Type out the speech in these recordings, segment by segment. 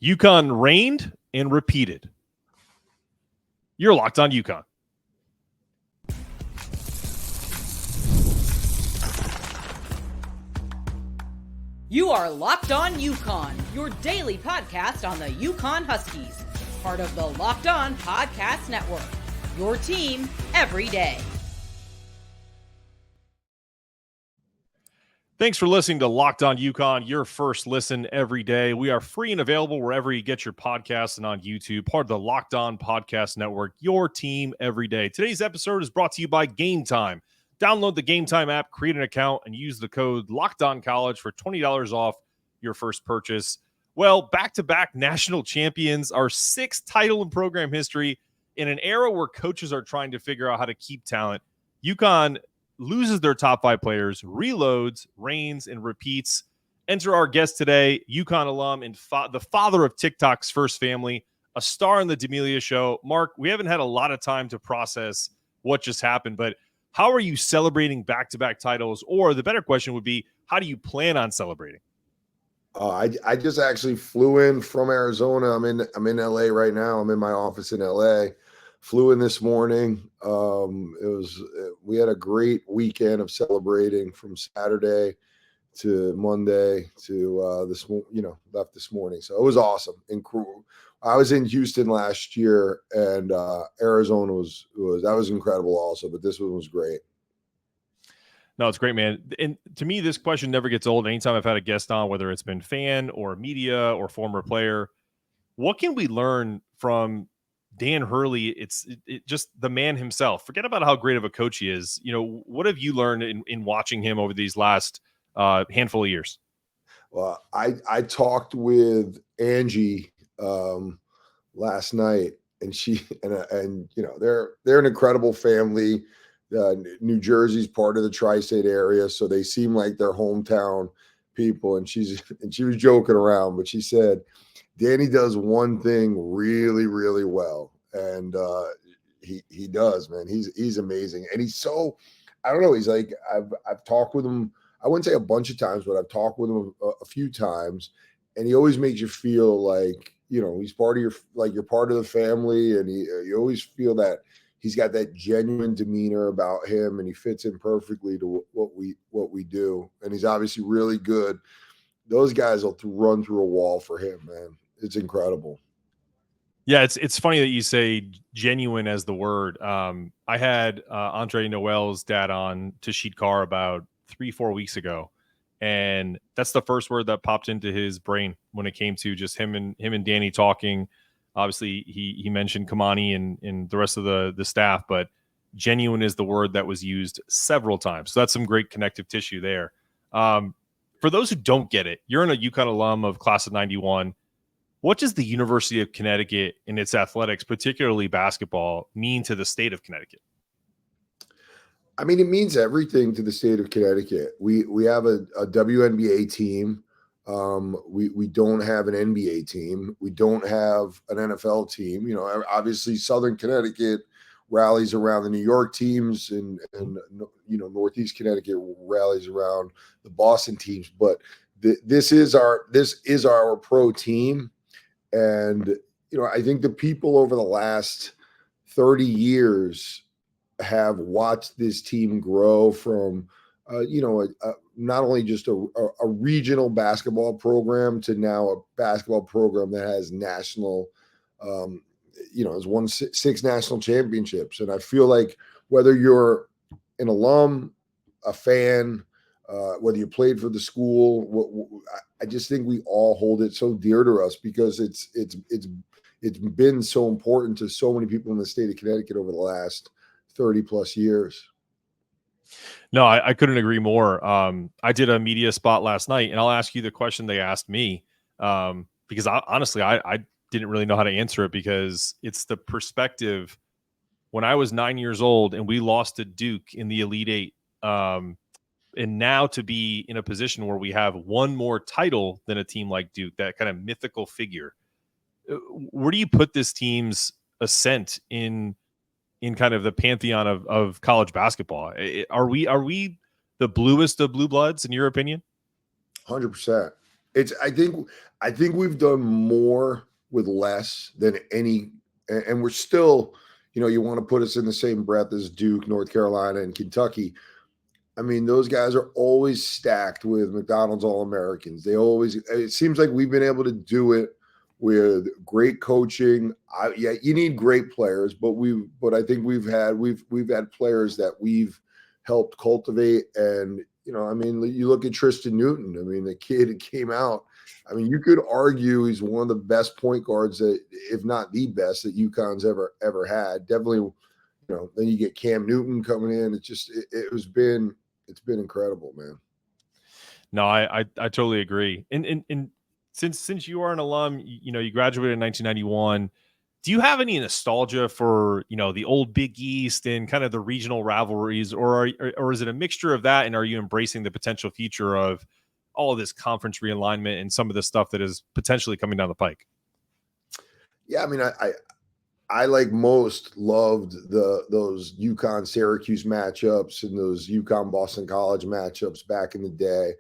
UConn reigned and repeated. You're Locked On UConn. You are Locked On UConn, your daily podcast on the UConn Huskies, part of the Locked On Podcast Network, your team every day. Thanks for listening to Locked On UConn, your first listen every day. We are free and available wherever you get your podcasts and on YouTube, part of the Locked On Podcast Network, your team every day. Today's episode is brought to you by Game Time. Download the Game Time app, create an account, and use the code LOCKEDONCollege for $20 off your first purchase. Well, back-to-back national champions, our sixth title in program history, in an era where coaches are trying to figure out how to keep talent. UConn loses their top five players, reloads, reigns, and repeats. Enter our guest today, UConn alum and the father of TikTok's first family, a star in the D'Amelia Show. Marc, we haven't had a lot of time to process what just happened, but how are you celebrating back-to-back titles? Or the better question would be, how do you plan on celebrating? I just actually flew in from Arizona. I'm in LA right now. I'm in my office in LA. Flew in this morning. We had a great weekend of celebrating from Saturday to Monday to left this morning. So it was awesome and cool. I was in Houston last year, and Arizona was incredible also, but this one was great. No, it's great, man. And to me, this question never gets old. Anytime I've had a guest on, whether it's been fan or media or former player, what can we learn from Dan Hurley? It's just the man himself. Forget about how great of a coach he is. You know, what have you learned in watching him over these last handful of years? Well, I talked with Angie last night, and she and you know they're an incredible family. New Jersey's part of the tri-state area, so they seem like their hometown people. And she was joking around, but she said Danny does one thing really, really well, and he does, man. He's amazing, and he's so, I don't know. He's like, I've talked with him. I wouldn't say a bunch of times, but I've talked with him a few times, and he always makes you feel like, you know, he's part of you're part of the family, and you always feel that he's got that genuine demeanor about him, and he fits in perfectly to what we do. And he's obviously really good. Those guys will run through a wall for him, man. It's incredible. Yeah, it's funny that you say genuine as the word. I had Andre Noel's dad on Tashid Carr about 3-4 weeks ago, and that's the first word that popped into his brain when it came to just him and Danny talking. Obviously, he mentioned Kamani and the rest of the staff, but genuine is the word that was used several times. So that's some great connective tissue there. For those who don't get it, you're a UConn alum of class of 91. What does the University of Connecticut and its athletics, particularly basketball, mean to the state of Connecticut? I mean, it means everything to the state of Connecticut. We have a WNBA team. We don't have an NBA team. We don't have an NFL team. You know, obviously Southern Connecticut rallies around the New York teams, and you know, Northeast Connecticut rallies around the Boston teams. But this is our pro team, and you know, I think the people over the last 30 years have watched this team grow from not only just a regional basketball program to now a basketball program that has national, has won 6 national championships. And I feel like whether you're an alum, a fan, whether you played for the school, I just think we all hold it so dear to us because it's been so important to so many people in the state of Connecticut over the last 30 plus years. No, I couldn't agree more. I did a media spot last night, and I'll ask you the question they asked me because honestly, I didn't really know how to answer it because it's the perspective. When I was 9 years old and we lost to Duke in the Elite Eight, and now to be in a position where we have one more title than a team like Duke, that kind of mythical figure, where do you put this team's ascent in kind of the pantheon of college basketball? Are we the bluest of blue bloods in your opinion? 100%. I think we've done more with less than any, and we're still, you want to put us in the same breath as Duke, North Carolina, and Kentucky. I mean, those guys are always stacked with McDonald's All-Americans. It seems like we've been able to do it with great coaching. Yeah, you need great players, but I think we've had players that we've helped cultivate. And, I mean, you look at Tristan Newton. I mean, the kid came out. I mean, you could argue he's one of the best point guards that, if not the best, that UConn's ever had. Definitely, then you get Cam Newton coming in. It's been incredible, man. No, I totally agree. And since you are an alum, you graduated in 1991. Do you have any nostalgia for, the old Big East and kind of the regional rivalries, or is it a mixture of that? And are you embracing the potential future of all of this conference realignment and some of the stuff that is potentially coming down the pike? Yeah, I mean, I like most loved those UConn Syracuse matchups and those UConn Boston College matchups back in the day.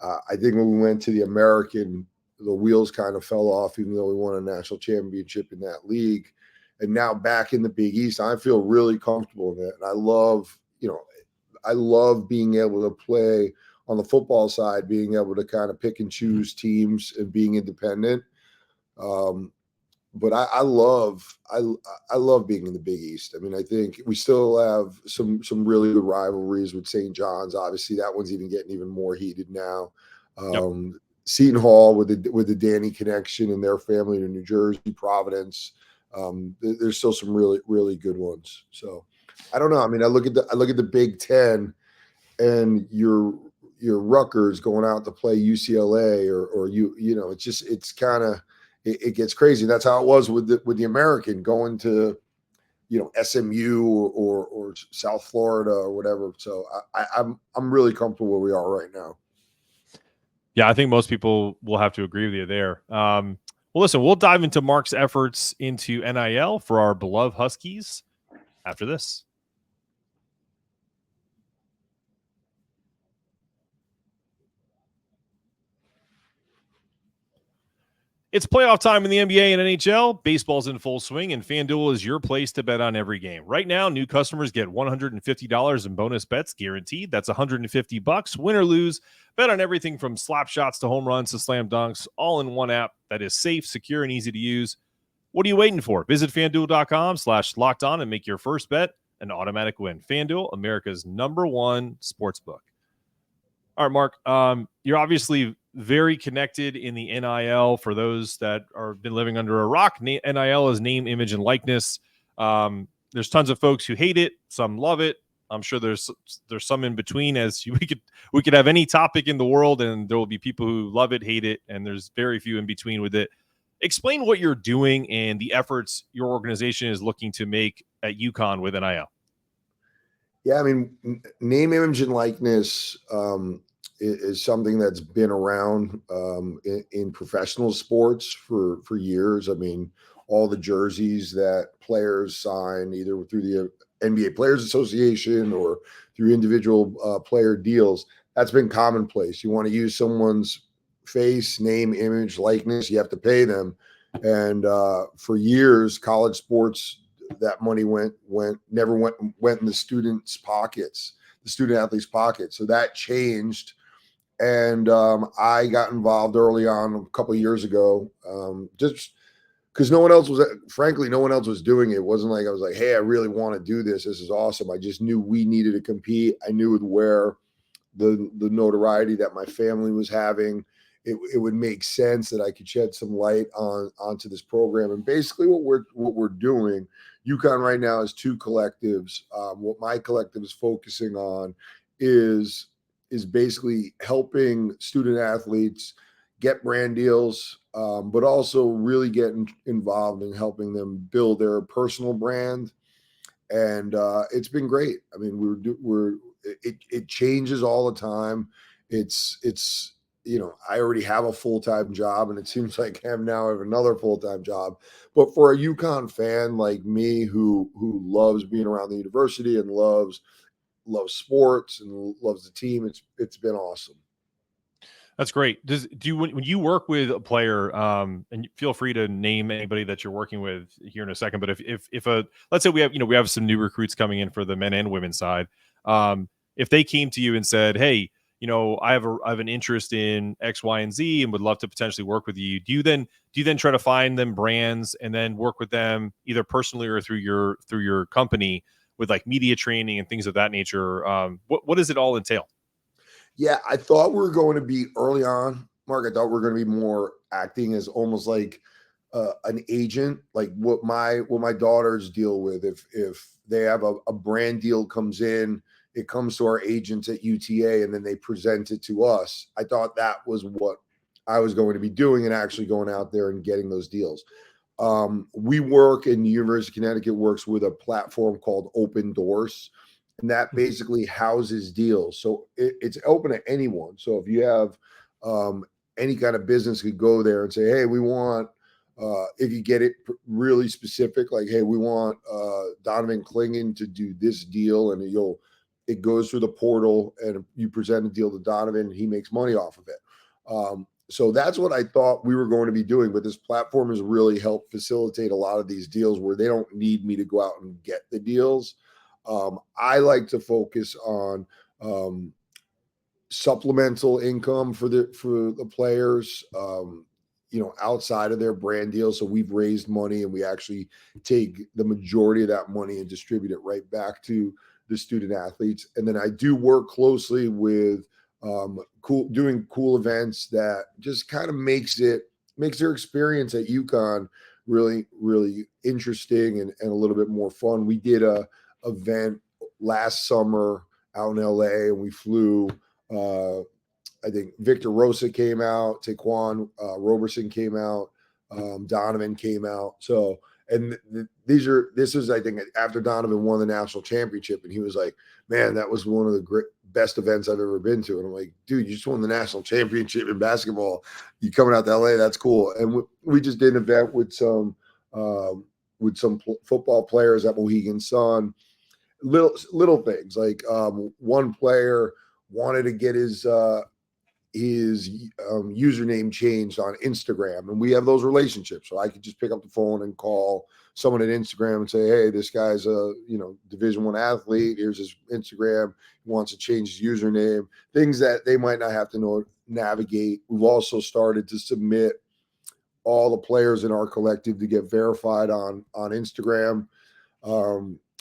I think when we went to the American, the wheels kind of fell off, even though we won a national championship in that league. And now back in the Big East, I feel really comfortable in it. And I love being able to play on the football side, being able to kind of pick and choose teams and being independent. But I love being in the Big East. I mean, I think we still have some really good rivalries with St. John's. Obviously, that one's getting even more heated now. Yep. Seton Hall with the Danny connection and their family to New Jersey, Providence. There's still some really, really good ones. So I don't know. I mean, I look at the Big Ten, and your Rutgers going out to play UCLA or it's kind of, it gets crazy. That's how it was with the American going to, SMU or South Florida or whatever. So I'm really comfortable where we are right now. Yeah, I think most people will have to agree with you there. Well, listen, we'll dive into Marc's efforts into NIL for our beloved Huskies after this. It's playoff time in the NBA and NHL. Baseball's in full swing, and FanDuel is your place to bet on every game. Right now, new customers get $150 in bonus bets guaranteed. That's $150, win or lose. Bet on everything from slap shots to home runs to slam dunks, all in one app that is safe, secure, and easy to use. What are you waiting for? Visit FanDuel.com/lockedon and make your first bet an automatic win. FanDuel, America's #1 sportsbook. All right, Marc, you're obviously very connected in the NIL. For those that are been living under a rock, NIL is name, image, and likeness. There's tons of folks who hate it. Some love it. I'm sure there's some in between. We could have any topic in the world, and there will be people who love it, hate it, and there's very few in between with it. Explain what you're doing and the efforts your organization is looking to make at UConn with NIL. Yeah, I mean, name, image, and likeness is something that's been around in professional sports for years. I mean, all the jerseys that players sign either through the NBA Players Association or through individual player deals, that's been commonplace. You want to use someone's face, name, image, likeness, you have to pay them. And for years, college sports, that money never went in the students' pockets, the student athletes' pockets. So that changed. And I got involved early on a couple of years ago, just because no one else was doing it. It wasn't like I was like, hey, I really want to do this. This is awesome. I just knew we needed to compete. I knew where the notoriety that my family was having, it would make sense that I could shed some light onto this program. And basically what we're doing, UConn right now is two collectives. What my collective is focusing on is basically helping student athletes get brand deals, but also really getting involved in helping them build their personal brand. And it's been great. I mean, it changes all the time. It's I already have a full-time job, and it seems like I have another full-time job. But for a UConn fan like me who loves being around the university and loves sports and loves the team, it's been awesome. That's great. Do you when you work with a player, and feel free to name anybody that you're working with here in a second, but if a let's say we have some new recruits coming in for the men and women's side, if they came to you and said, "Hey, I have an interest in X, Y, and Z, and would love to potentially work with you," do you then try to find them brands and then work with them either personally or through your company with like media training and things of that nature? What does it all entail? Yeah, I thought we were going to be early on, Mark. I thought we were going to be more acting as almost like an agent, like what my daughters deal with. If they have a brand deal comes in, it comes to our agents at UTA, and then they present it to us. I thought that was what I was going to be doing, and actually going out there and getting those deals. We work, and the University of Connecticut works with a platform called Open Doors, and that basically houses deals. So it's open to anyone. So if you have any kind of business could go there and say, hey, we want, if you get it really specific, like, hey, we want Donovan Clingan to do this deal, and it goes through the portal, and you present a deal to Donovan, and he makes money off of it. So that's what I thought we were going to be doing, but this platform has really helped facilitate a lot of these deals where they don't need me to go out and get the deals. I like to focus on supplemental income for the players, outside of their brand deal. So we've raised money, and we actually take the majority of that money and distribute it right back to the student athletes. And then I do work closely with doing cool events that just kind of makes their experience at UConn really, really interesting and a little bit more fun. We did a event last summer out in LA, and we flew, I think Victor Rosa came out, Taquan Roberson came out, Donovan came out. So, and this is, I think, after Donovan won the national championship, and he was like, man, that was one of the best events I've ever been to. And I'm like, dude, you just won the national championship in basketball. You coming out to LA, that's cool. And we just did an event with some football players at Mohegan Sun. Little things like one player wanted to get his username changed on Instagram, and we have those relationships. So I could just pick up the phone and call someone at Instagram and say, hey, this guy's a Division I athlete. Here's his Instagram. He wants to change his username. Things that they might not have to navigate. We've also started to submit all the players in our collective to get verified on Instagram,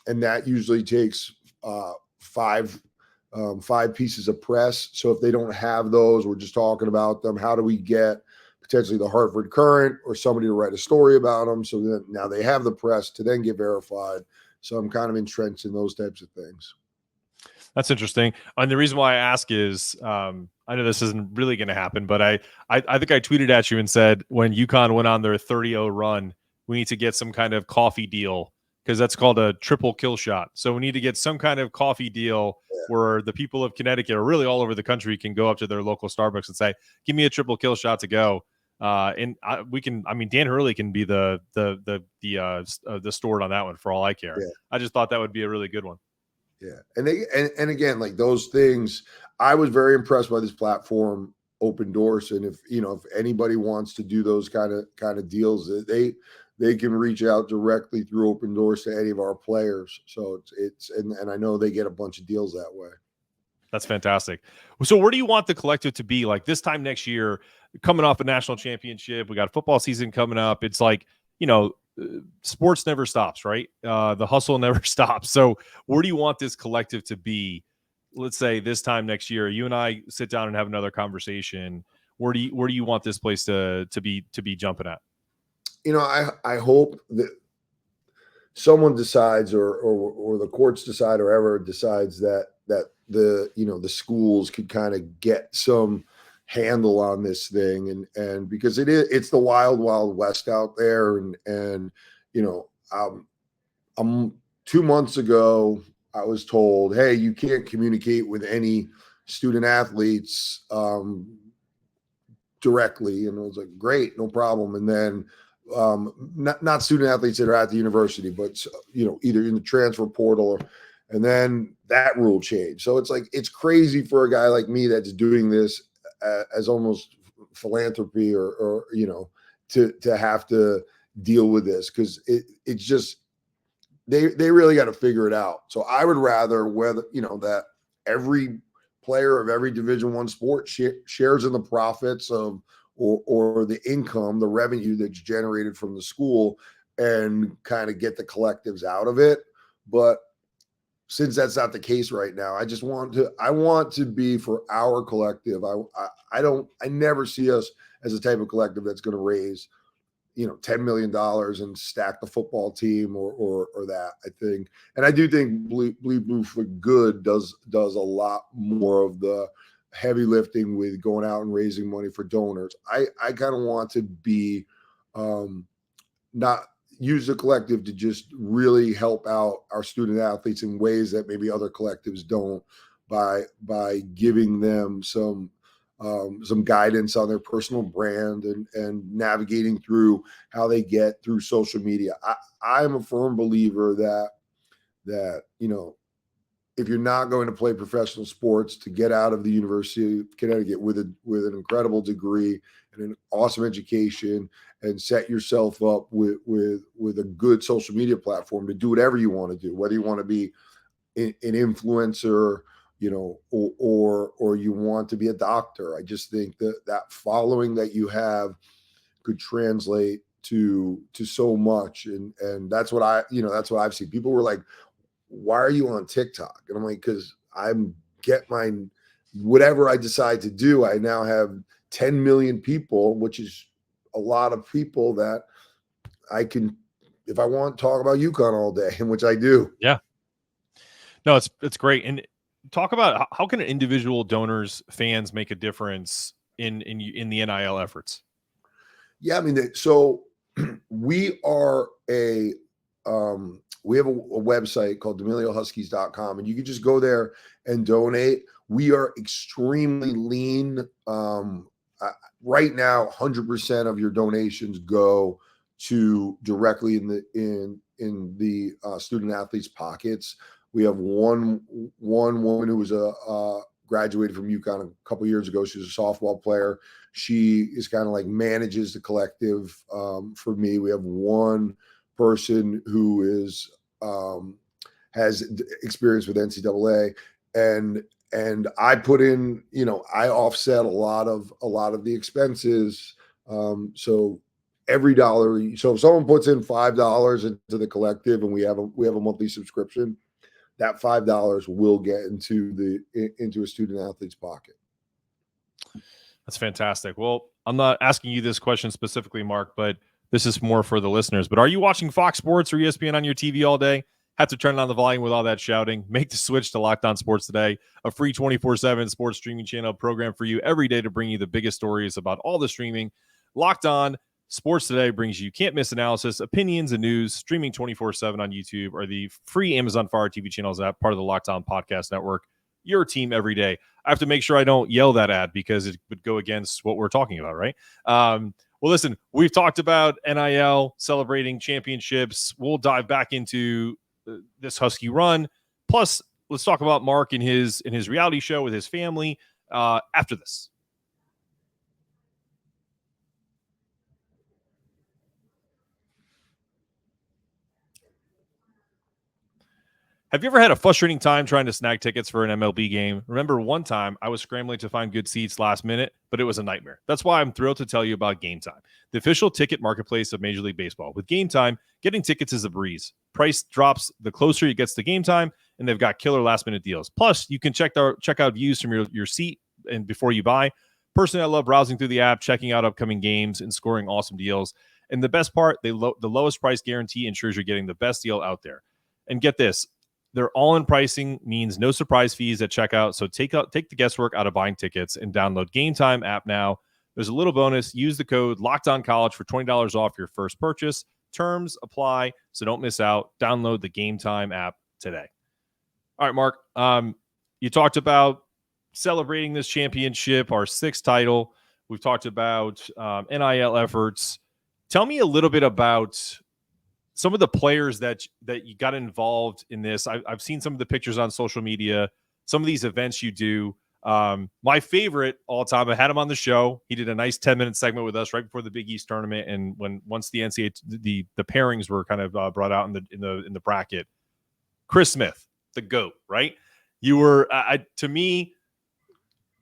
and that usually takes five pieces of press. So if they don't have those, we're just talking about them. How do we get potentially the Hartford Courant or somebody to write a story about them, so that now they have the press to then get verified? So I'm kind of entrenched in those types of things. That's interesting. And the reason why I ask is, I know this isn't really going to happen, but I think I tweeted at you and said, when UConn went on their 30-0 run, we need to get some kind of coffee deal, because that's called a triple kill shot. So we need to get some kind of coffee deal where the people of Connecticut, or really all over the country, can go up to their local Starbucks and say, give me a triple kill shot to go. Dan Hurley can be the steward on that one for all I care. Yeah. I just thought that would be a really good one. Yeah. And again, like those things, I was very impressed by this platform, Open Doors. And if anybody wants to do those kind of deals, they can reach out directly through Open Doors to any of our players. So and I know they get a bunch of deals that way. That's fantastic. So where do you want the collective to be like this time next year, coming off a national championship? We got football season coming up. It's like, sports never stops, right? The hustle never stops. So where do you want this collective to be? Let's say this time next year, you and I sit down and have another conversation. Where do you want this place to be jumping at? I hope that someone decides, or the courts decide, or ever decides that the schools could kind of get some handle on this thing, and because it's the wild west out there, and 2 months ago I was told, hey, you can't communicate with any student athletes directly, and I was like, great, no problem. And then not student athletes that are at the university, but either in the transfer portal, and then that rule changed. So it's like, it's crazy for a guy like me that's doing this as almost philanthropy or to have to deal with this, because it's just they really got to figure it out. So I would rather that every player of every Division I sport shares in the profits of or the income, the revenue that's generated from the school, and kind of get the collectives out of it. But since that's not the case right now, I want to be for our collective. I never see us as a type of collective that's going to raise $10 million and stack the football team or that. I think, and I do think Bleed Blue for Good does a lot more of the heavy lifting with going out and raising money for donors. I kind of want to be not use the collective to just really help out our student athletes in ways that maybe other collectives don't, by giving them some guidance on their personal brand and navigating through how they get through social media. I'm a firm believer that if you're not going to play professional sports, to get out of the University of Connecticut with an incredible degree and an awesome education, and set yourself up with a good social media platform to do whatever you want to do, whether you want to be an influencer, or you want to be a doctor. I just think that following that you have could translate to so much. And that's what that's what I've seen. People were like, why are you on TikTok? And I'm like, because get my, whatever I decide to do, I now have 10 million people, which is a lot of people that I can, if I want, talk about UConn all day, and which I do. Yeah. No, it's great. And talk about how can individual donors, fans make a difference in the NIL efforts? Yeah, I mean, so we are we have a website called D'AmelioHuskies.com, and you can just go there and donate. We are extremely lean. Right now, 100% of your donations go to directly in the student athletes' pockets. We have one woman who was graduated from UConn a couple of years ago. She was a softball player. She is kind of like manages the collective for me. We have one person who is has experience with NCAA, and I put in, I offset a lot of the expenses. So every dollar, so if someone puts in $5 into the collective, and we have a monthly subscription, that $5 will get into a student athlete's pocket. That's fantastic. Well, I'm not asking you this question specifically, Mark, but this is more for the listeners. But are you watching Fox Sports or ESPN on your TV all day? Have to turn on the volume with all that shouting? Make the switch to Locked On Sports Today, a free 24/7 sports streaming channel program for you every day to bring you the biggest stories about all the streaming. Locked On Sports Today brings you can't miss analysis, opinions, and news, streaming 24/7 on YouTube or the free Amazon Fire TV channels app, part of the Locked On Podcast Network. Your team every day. I have to make sure I don't yell that ad because it would go against what we're talking about, right? Well, listen, we've talked about NIL, celebrating championships. We'll dive back into this Husky run. Plus, let's talk about Mark and his reality show with his family after this. Have you ever had a frustrating time trying to snag tickets for an MLB game? Remember one time I was scrambling to find good seats last minute, but it was a nightmare. That's why I'm thrilled to tell you about Game Time, the official ticket marketplace of Major League Baseball. With Game Time, getting tickets is a breeze. Price drops the closer it gets to game time, and they've got killer last-minute deals. Plus, you can check out views from your seat and before you buy. Personally, I love browsing through the app, checking out upcoming games, and scoring awesome deals. And the best part, the lowest price guarantee ensures you're getting the best deal out there. And get this. Their all-in pricing means no surprise fees at checkout, so take the guesswork out of buying tickets and download Game Time app now. There's a little bonus. Use the code LOCKEDONCollege for $20 off your first purchase. Terms apply, so don't miss out. Download the Game Time app today. All right, Mark, you talked about celebrating this championship, our 6th title. We've talked about NIL efforts. Tell me a little bit about some of the players that you got involved in this. I've seen some of the pictures on social media, some of these events you do. My favorite all time, I had him on the show. He did a nice 10-minute segment with us right before the Big East tournament, and once the NCAA the pairings were kind of brought out in the bracket. Chris Smith, the GOAT, right? You were to me,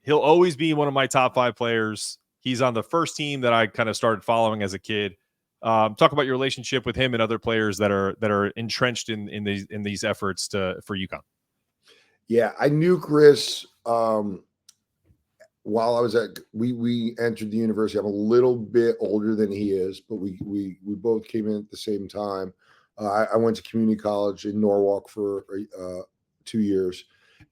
he'll always be one of my top 5 players. He's on the first team that I kind of started following as a kid. Talk about your relationship with him and other players that are entrenched in these efforts for UConn. Yeah, I knew Chris while I was we entered the university. I'm a little bit older than he is, but we both came in at the same time. I went to community college in Norwalk for 2 years,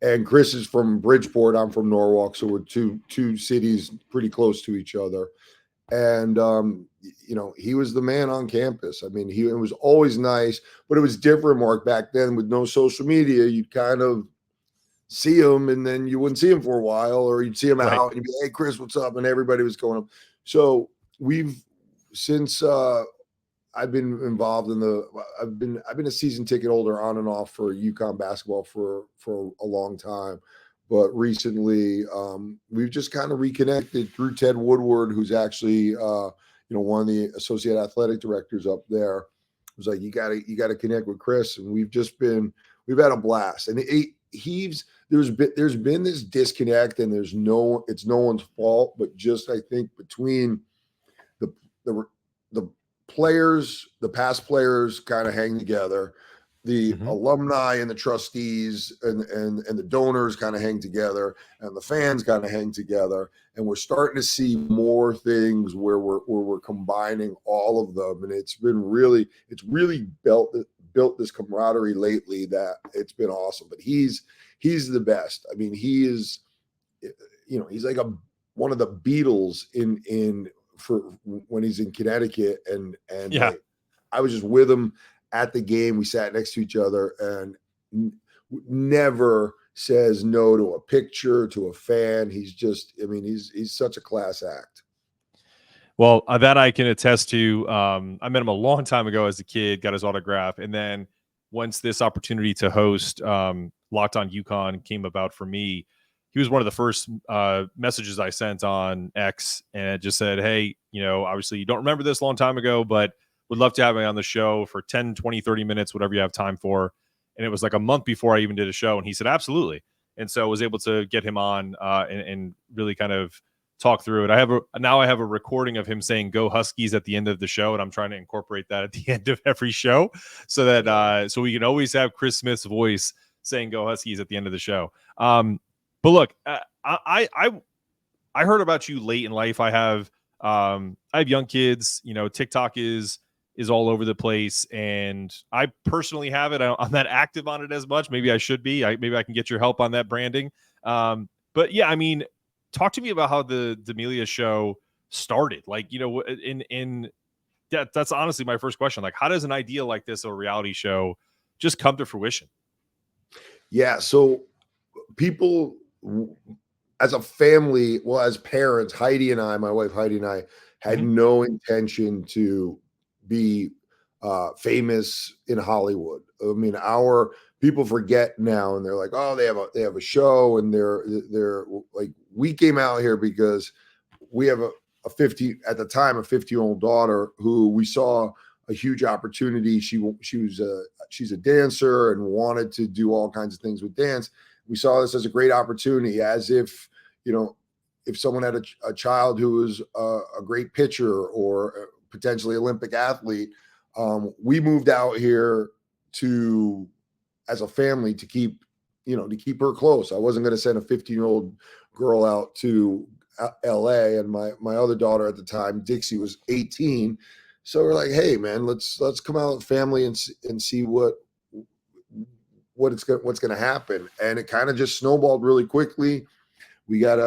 and Chris is from Bridgeport. I'm from Norwalk, so we're two cities pretty close to each other. And he was the man on campus. I mean, it was always nice, but it was different, Mark, back then with no social media. You'd kind of see him and then you wouldn't see him for a while, or you'd see him out and you'd be, hey, Chris, what's up? And everybody was going up. So since I've been involved I've been a season ticket holder on and off for UConn basketball for a long time. But recently, we've just kind of reconnected through Ted Woodward, who's actually, one of the associate athletic directors up there. It was like, you got to connect with Chris, and we've had a blast. And there's been this disconnect, and it's no one's fault, but just I think between the players, the past players kind of hang together. The alumni and the trustees and the donors kind of hang together, and the fans kind of hang together. And we're starting to see more things where we're combining all of them. And it's really built this camaraderie lately that it's been awesome. But he's the best. I mean, he is, he's like one of the Beatles for when he's in Connecticut. And yeah. I was just with him at the game. We sat next to each other, and never says no to a picture, to a fan. He's such a class act. Well, that I can attest to. I met him a long time ago as a kid, got his autograph. And then once this opportunity to host Locked on UConn came about for me, he was one of the first messages I sent on X, and it just said, hey, obviously you don't remember this a long time ago, but would love to have him on the show for 10, 20, 30 minutes, whatever you have time for. And it was like a month before I even did a show. And he said, absolutely. And so I was able to get him on and really kind of talk through it. I have a recording of him saying "Go Huskies" at the end of the show. And I'm trying to incorporate that at the end of every show so that so we can always have Chris Smith's voice saying "Go Huskies" at the end of the show. But look, I heard about you late in life. I have young kids, TikTok is all over the place, and I personally have it. I'm not active on it as much. Maybe I should be. Maybe I can get your help on that branding. But yeah, I mean, talk to me about how the D'Amelia show started. Like, that's honestly my first question. Like, how does an idea like this, a reality show, just come to fruition? Yeah. So people, as a family, well, as parents, my wife Heidi and I had no intention to be famous in Hollywood. I mean, our people forget now, and they're like, oh, they have a show, and they're like, we came out here because we have a 50-year-old daughter who we saw a huge opportunity. She's a dancer and wanted to do all kinds of things with dance. We saw this as a great opportunity, as if if someone had a child who was a great pitcher or potentially Olympic athlete. We moved out here as a family to keep her close. I wasn't going to send a 15-year-old girl out to LA, and my other daughter at the time, Dixie, was 18. So we're like, hey man, let's come out with family and see what's going to happen. And it kind of just snowballed really quickly. We got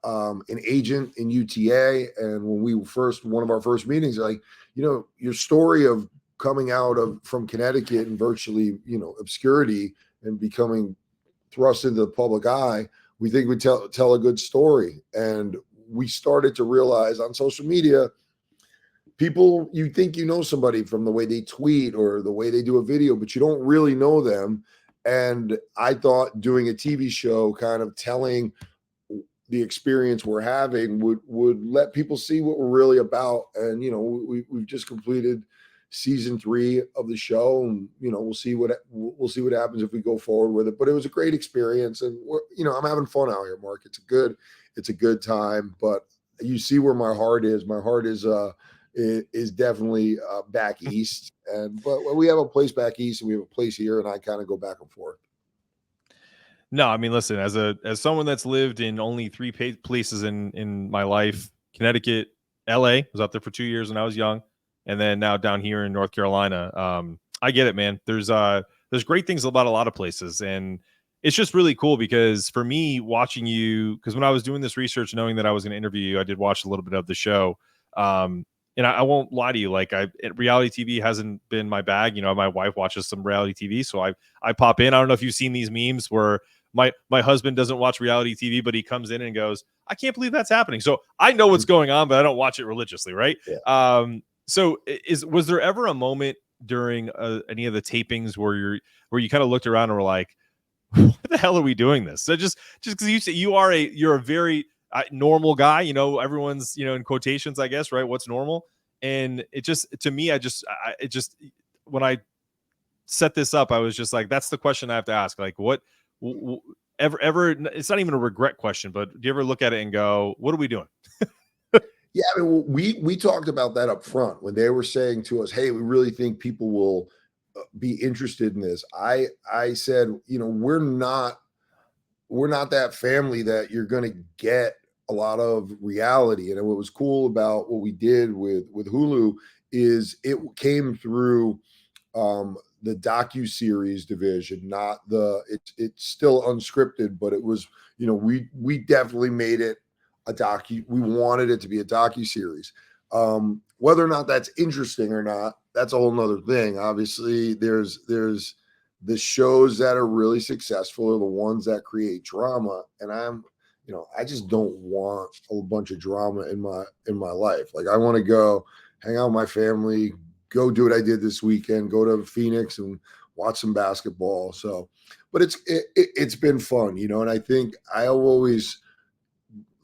an agent in UTA, and when one of our first meetings, they're like, your story of coming out from Connecticut and virtually, obscurity and becoming thrust into the public eye, we think we tell a good story. And we started to realize on social media, people, you think somebody from the way they tweet or the way they do a video, but you don't really know them. And I thought doing a TV show, kind of telling the experience we're having would let people see what we're really about. And we've just completed season 3 of the show, and we'll see what happens if we go forward with it. But it was a great experience, and I'm having fun out here, Mark. It's a good time. But you see where my heart is. My heart is definitely back east, but we have a place back east and we have a place here, and I kind of go back and forth. No, I mean, listen, as someone that's lived in only 3 places in my life, Connecticut, LA, was out there for 2 years when I was young, and then now down here in North Carolina. I get it, man. There's great things about a lot of places, and it's just really cool because for me, watching you, because when I was doing this research, knowing that I was going to interview you, I did watch a little bit of the show. And I won't lie to you, like reality TV hasn't been my bag. My wife watches some reality TV, so I pop in. I don't know if you've seen these memes where my husband doesn't watch reality TV, but he comes in and goes, "I can't believe that's happening." So I know what's going on, but I don't watch it religiously, right? Yeah. So was there ever a moment during any of the tapings where you kind of looked around and were like, "What the hell are we doing this?" So just because you're a very normal guy, everyone's in quotations, I guess, right? What's normal? And it just, to me, when I set this up, I was just like, that's the question I have to ask. Like, what ever? It's not even a regret question, but do you ever look at it and go, "What are we doing?" Yeah, I mean, we talked about that up front when they were saying to us, "Hey, we really think people will be interested in this." I said, we're not that family that you're going to get a lot of reality. And what was cool about what we did with Hulu is it came through the docu-series division, not it's still unscripted, but it was, we definitely made it we wanted it to be a docu-series. Whether or not that's interesting or not, that's a whole nother thing. Obviously, there's the shows that are really successful are the ones that create drama. And I just don't want a bunch of drama in my life. Like, I want to go hang out with my family, go do what I did this weekend, go to Phoenix and watch some basketball. So, but it's been fun, and I think I always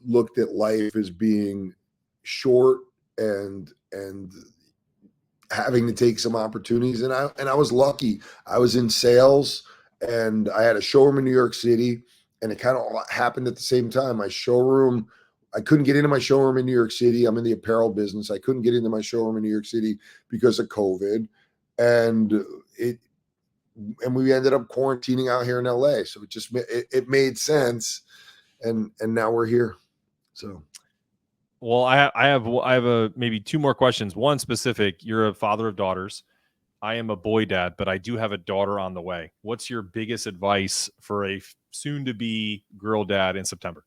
looked at life as being short and having to take some opportunities. And I was lucky. I was in sales and I had a showroom in New York City, and it kind of happened at the same time. I couldn't get into my showroom in New York City. I'm in the apparel business. I couldn't get into my showroom in New York City because of COVID. And we ended up quarantining out here in LA. So it made sense. And now we're here. So, well, I have maybe 2 more questions. One specific: you're a father of daughters. I am a boy dad, but I do have a daughter on the way. What's your biggest advice for a soon-to-be girl dad in September?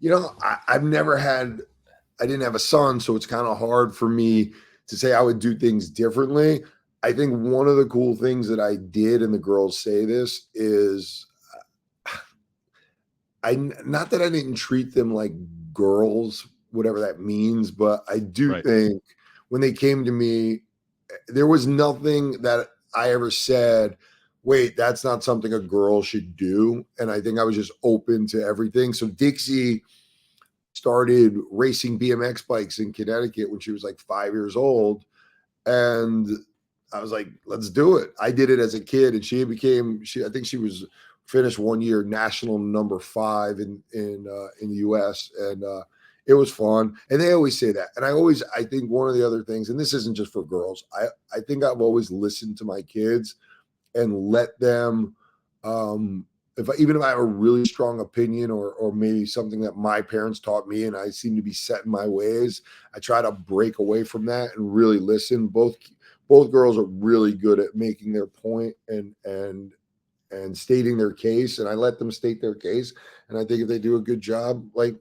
I didn't have a son, so it's kind of hard for me to say I would do things differently. I think one of the cool things that I did, and the girls say this, is not that I didn't treat them like girls, whatever that means, but I do think when they came to me, there was nothing that I ever said, "Wait, that's not something a girl should do." And I think I was just open to everything. So Dixie started racing BMX bikes in Connecticut when she was like 5 years old. And I was like, let's do it. I did it as a kid, and I think she was finished one year national number 5 in the US. And it was fun. And they always say that. And I think one of the other things, and this isn't just for girls, I think I've always listened to my kids and let them, even if I have a really strong opinion or maybe something that my parents taught me and I seem to be set in my ways, I try to break away from that and really listen. Both girls are really good at making their point and stating their case, and I let them state their case. And I think if they do a good job, like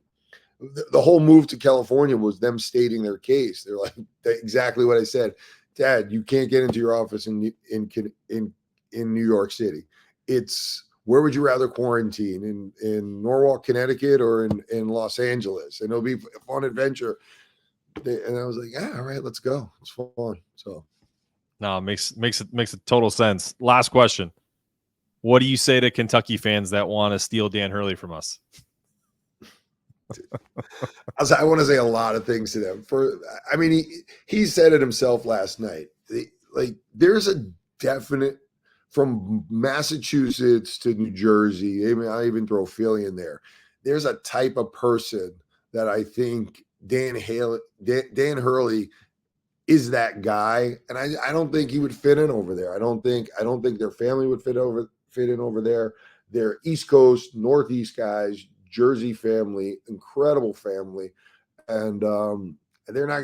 the whole move to California was them stating their case. They're like, exactly what I said. "Dad, you can't get into your office in New York City. It's where would you rather quarantine, in Norwalk, Connecticut, or in Los Angeles? And it'll be a fun adventure." And I was like, "Yeah, all right, let's go. It's fun." So, no, it makes a total sense. Last question: what do you say to Kentucky fans that want to steal Dan Hurley from us? I want to say a lot of things to them. I mean, he said it himself last night. Like, there's a definite, from Massachusetts to New Jersey. I mean, I even throw Philly in there. There's a type of person that I think Dan Hurley is that guy, and I don't think he would fit in over there. I don't think their family would fit in over there. They're East Coast, Northeast guys, Jersey family, incredible family, and they're not.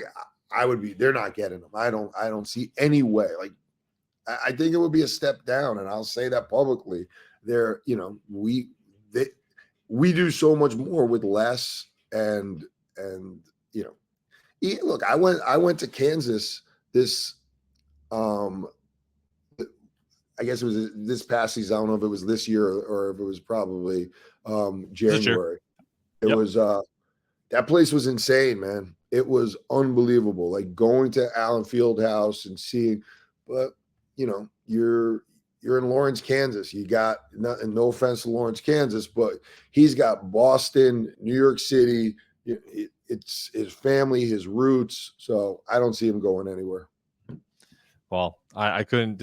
They're not getting them. I don't see any way. Like, I think it would be a step down, and I'll say that publicly. We do so much more with less, and look, I went to Kansas this, I guess it was this past season. I don't know if it was this year or if it was probably January. It was that place was insane, man. It was unbelievable. Like, going to Allen Fieldhouse and seeing, but you're in Lawrence, Kansas. You got no offense to Lawrence, Kansas, but he's got Boston, New York City. It's his family, his roots. So I don't see him going anywhere. Well, I couldn't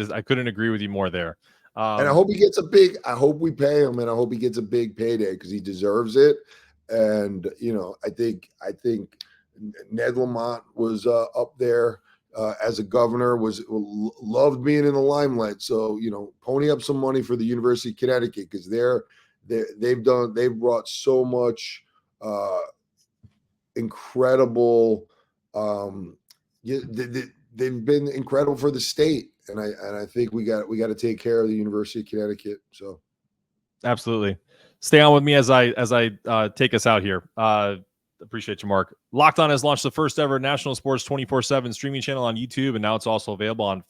agree with you more there. And I hope he gets I hope we pay him, and I hope he gets a big payday because he deserves it. And I think Ned Lamont was up there as a governor, loved being in the limelight. So pony up some money for the University of Connecticut, because they've brought so much incredible. They've been incredible for the state, and I think we got to take care of the University of Connecticut. So, absolutely, stay on with me as I take us out here. Appreciate you, Mark. Locked On has launched the first ever national sports 24/7 streaming channel on YouTube, and now it's also available on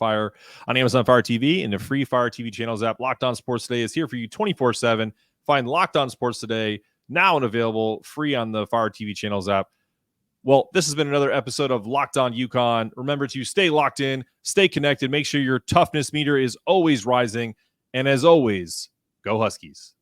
Amazon Fire TV and the free Fire TV channels app. Locked On Sports Today is here for you 24/7. Find Locked On Sports Today now and available free on the Fire TV channels app. Well, this has been another episode of Locked On UConn. Remember to stay locked in, stay connected, make sure your toughness meter is always rising, and as always, go Huskies.